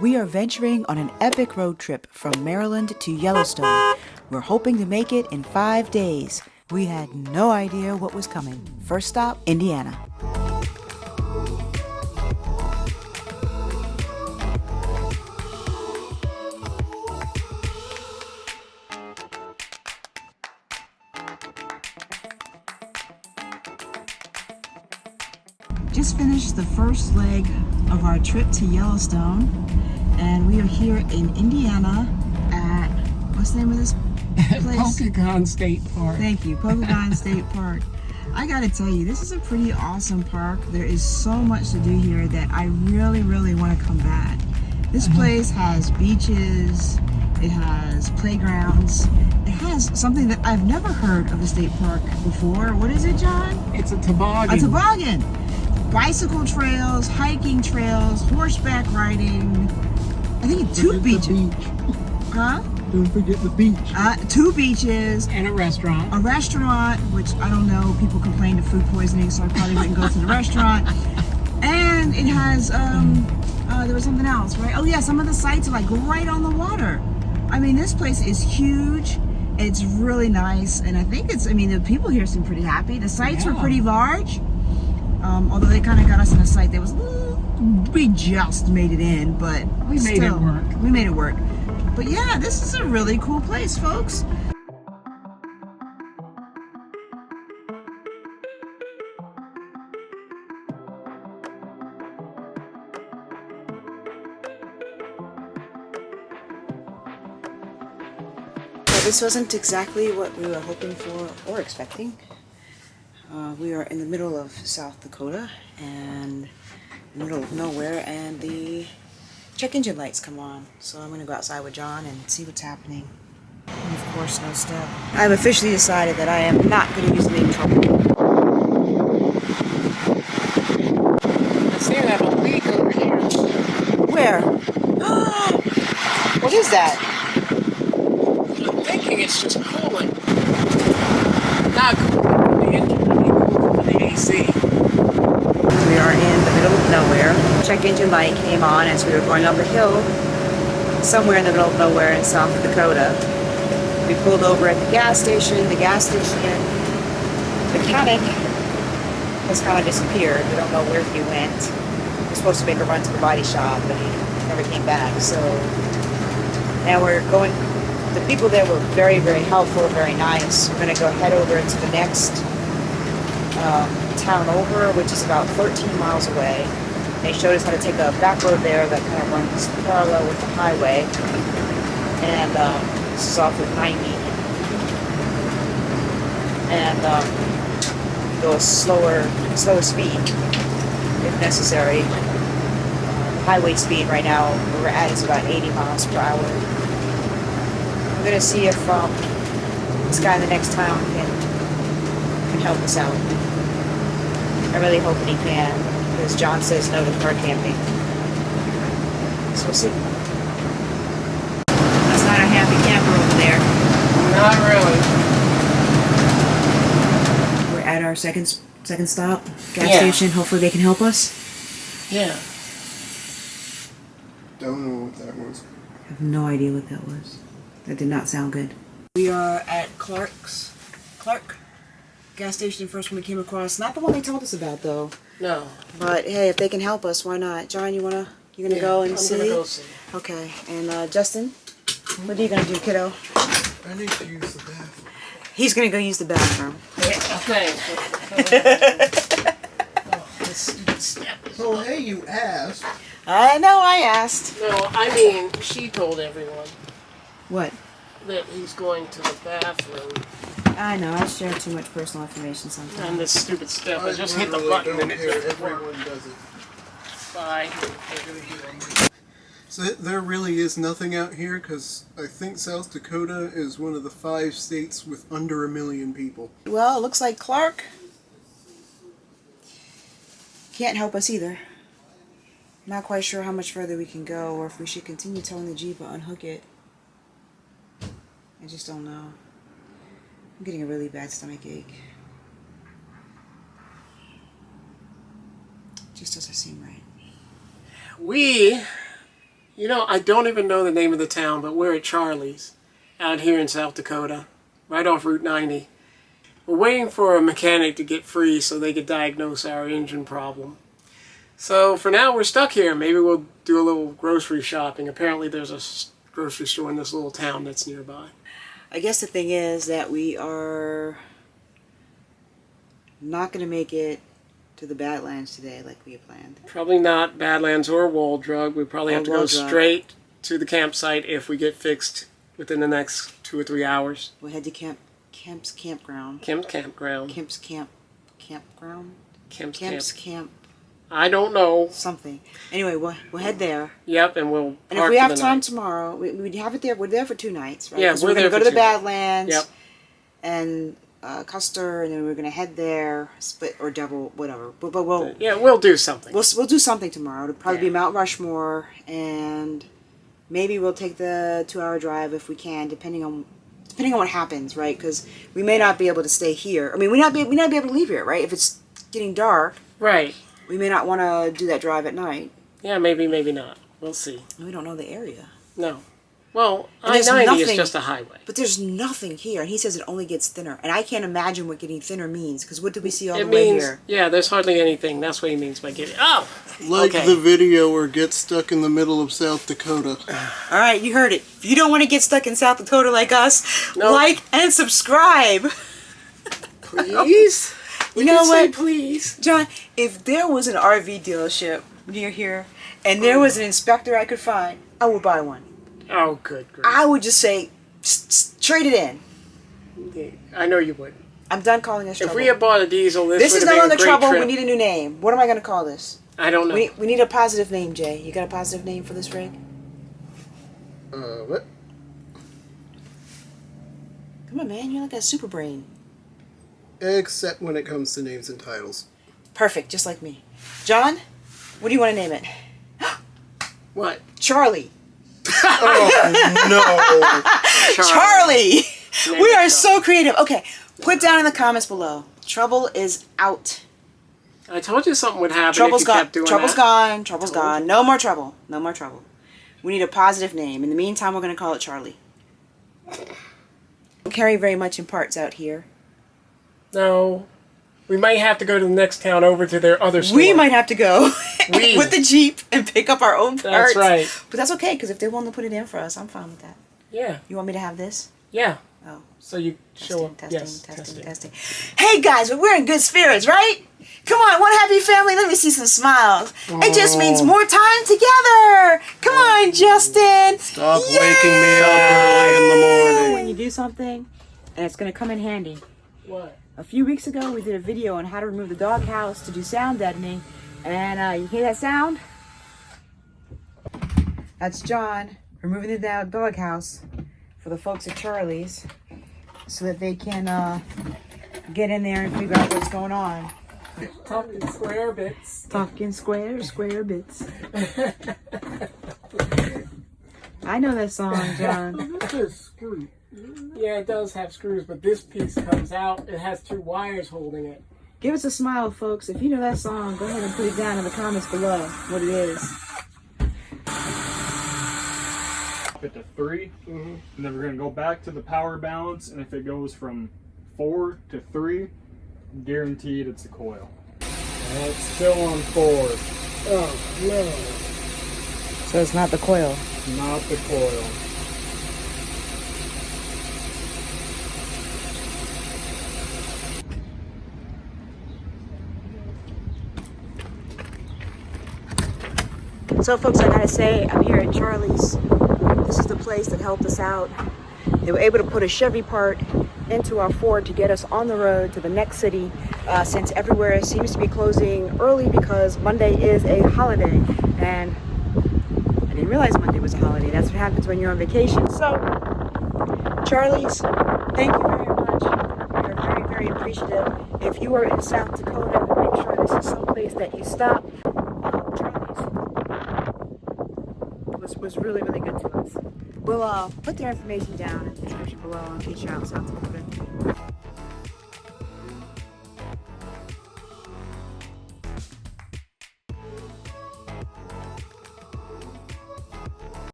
We are venturing on an epic road trip from Maryland to Yellowstone. We're hoping to make it in 5 days. We had no idea what was coming. First stop, Indiana. Just finished the first leg of our trip to Yellowstone, and we are here in Indiana at, what's the name of this place? Pokagon State Park. Thank you, Pokagon State Park. I gotta tell you, this is a pretty awesome park. There is so much to do here that I really want to come back. This place has beaches, it has playgrounds, it has something that I've never heard of the state park before. What is it, John? It's a toboggan. A toboggan. Bicycle trails, hiking trails, horseback riding. I think 2 beaches. Beach. Huh? Don't forget the beach. 2 beaches. And a restaurant. A restaurant, which I don't know, people complained of food poisoning, so I probably wouldn't go to the restaurant. And it has, there was something else, right? Oh yeah, some of the sites are like right on the water. I mean, this place is huge. It's really nice. And I think the people here seem pretty happy. The sites were pretty large. Although they kind of got us in a site that was, we just made it in, but we made it work. We made it work. But yeah, this is a really cool place, folks. This wasn't exactly what we were hoping for or expecting. We are in the middle of South Dakota and in the middle of nowhere, and the check engine lights come on. So I'm going to go outside with John and see what's happening. And of course, no step. I've officially decided that I am not going to use the big truck. I seem to have a leak over here. Where? What is that? I'm thinking it's just cooling. Not cooling for the engine, but cooling for the AC. We are in the middle of nowhere. Check engine light came on as we were going up a hill somewhere in the middle of nowhere in South Dakota. We pulled over at the gas station. The gas station mechanic has kind of disappeared. We don't know where he went. We're supposed to make a run to the body shop, but he never came back. So now we're going. The people there were very helpful, very nice. We're going to go head over to the next town over, which is about 13 miles away. They showed us how to take a back road there that kind of runs parallel with the highway. And this is off of 90. And go a slower speed if necessary. Highway speed right now where we're at is about 80 miles per hour. I'm going to see if this guy in the next town can help us out. I really hope that he can, because John says no to car camping. So we'll see. That's not a happy camper over there. Not really. We're at our second stop, gas station. Hopefully they can help us. Yeah. Don't know what that was. I have no idea what that was. That did not sound good. We are at Clark gas station, the first one we came across. Not the one they told us about though. No. But hey, if they can help us, why not? John, you're gonna go and see? I'm gonna go see. Okay. And Justin, what are you gonna do, kiddo? I need to use the bathroom. He's gonna go use the bathroom. Oh, hey, you asked. I know, I asked. No, I mean, she told everyone What? that he's going to the bathroom. I know, I share too much personal information sometimes. And this stupid stuff. I just hit the literally button don't and it care. doesn't work. Everyone does it. Bye. They're gonna get on me. So there really is nothing out here, because I think South Dakota is one of the 5 states with under 1 million people. Well, it looks like Clark can't help us either. Not quite sure how much further we can go, or if we should continue telling the Jeep to unhook it. I just don't know. I'm getting a really bad stomach ache. Just doesn't seem right. We You know, I don't even know the name of the town, but we're at Charley's out here in South Dakota, right off Route 90. We're waiting for a mechanic to get free so they could diagnose our engine problem. So for now, we're stuck here. Maybe we'll do a little grocery shopping. Apparently there's a grocery store in this little town that's nearby. I guess the thing is that we are not going to make it to the Badlands today like we had planned. Probably not Badlands or Wall Drug. We probably have to go straight to the campsite if we get fixed within the next 2 or 3 hours. We'll head to Campground. Campground. Camp. I don't know. Something. Anyway, we'll head there. Yep, and we'll park. And if we have time tomorrow, we'd have it there. We're there for 2 nights, right? Yeah, we're going to go to the Badlands. Yep. And Custer, and then we're going to head there, split or double, whatever. But we'll we'll do something. We'll do something tomorrow. It'll probably be Mount Rushmore, and maybe we'll take the 2-hour drive if we can, depending on what happens, right? Because we may not be able to stay here. I mean, we not be able to leave here, right? If it's getting dark, right? We may not want to do that drive at night. Yeah, maybe not. We'll see. We don't know the area. No. Well, I-90 is just a highway. But there's nothing here, and he says it only gets thinner. And I can't imagine what getting thinner means, because what did we see all the way here? Yeah, there's hardly anything. That's what he means by getting... Oh! Like the video or get stuck in the middle of South Dakota. All right, you heard it. If you don't want to get stuck in South Dakota like us, like and subscribe. Please? You know what? Please. John, if there was an RV dealership near here, and there was an inspector I could find, I would buy one. Oh, good grief. I would just say, trade it in. Yeah, I know you would. I'm done calling this trouble. If we had bought a diesel, this is no longer trouble. We need a new name. What am I going to call this? I don't know. We need a positive name, Jay. You got a positive name for this rig? What? Come on, man. You're like a super brain. Except when it comes to names and titles. Perfect, just like me. John, what do you want to name it? What? Charley. Oh, no. Charley. We are so creative. Okay, put down in the comments below. Trouble is out. I told you something would happen Trouble's if you kept doing Trouble's that. gone. Trouble's gone. No more trouble. No more trouble. We need a positive name. In the meantime, we're going to call it Charley. Don't carry very much in parts out here. No. We might have to go to the next town over to their other store. We might have to go with the Jeep and pick up our own parts. That's right. But that's okay, because if they're willing to put it in for us, I'm fine with that. Yeah. You want me to have this? Yeah. Oh. So you show up. Testing. Hey guys, we're in good spirits, right? Come on, one happy family. Let me see some smiles. Oh. It just means more time together. Come on, Justin. Stop waking me up early in the morning. When you do something, and it's going to come in handy. What? A few weeks ago, we did a video on how to remove the doghouse to do sound deadening. And you hear that sound? That's John removing the doghouse for the folks at Charley's so that they can get in there and figure out what's going on. Talking square bits. Talking square bits. I know that song, John. Yeah, it does have screws, but this piece comes out. It has 2 wires holding it. Give us a smile, folks. If you know that song, go ahead and put it down in the comments below what it is. It to 3, and then we're going to go back to the power balance, and if it goes from 4 to 3, guaranteed it's the coil. And it's still on 4. Oh, no. So it's not the coil. Not the coil. So folks, I gotta say, I'm here at Charley's. This is the place that helped us out. They were able to put a Chevy part into our Ford to get us on the road to the next city, since everywhere seems to be closing early because Monday is a holiday. And I didn't realize Monday was a holiday. That's what happens when you're on vacation. So, Charley's, thank you very much. We are very, very appreciative. If you are in South Dakota, make sure this is someplace that you stop. Was really, really good to us. We'll put their information down in the description below in case you're out in South Dakota.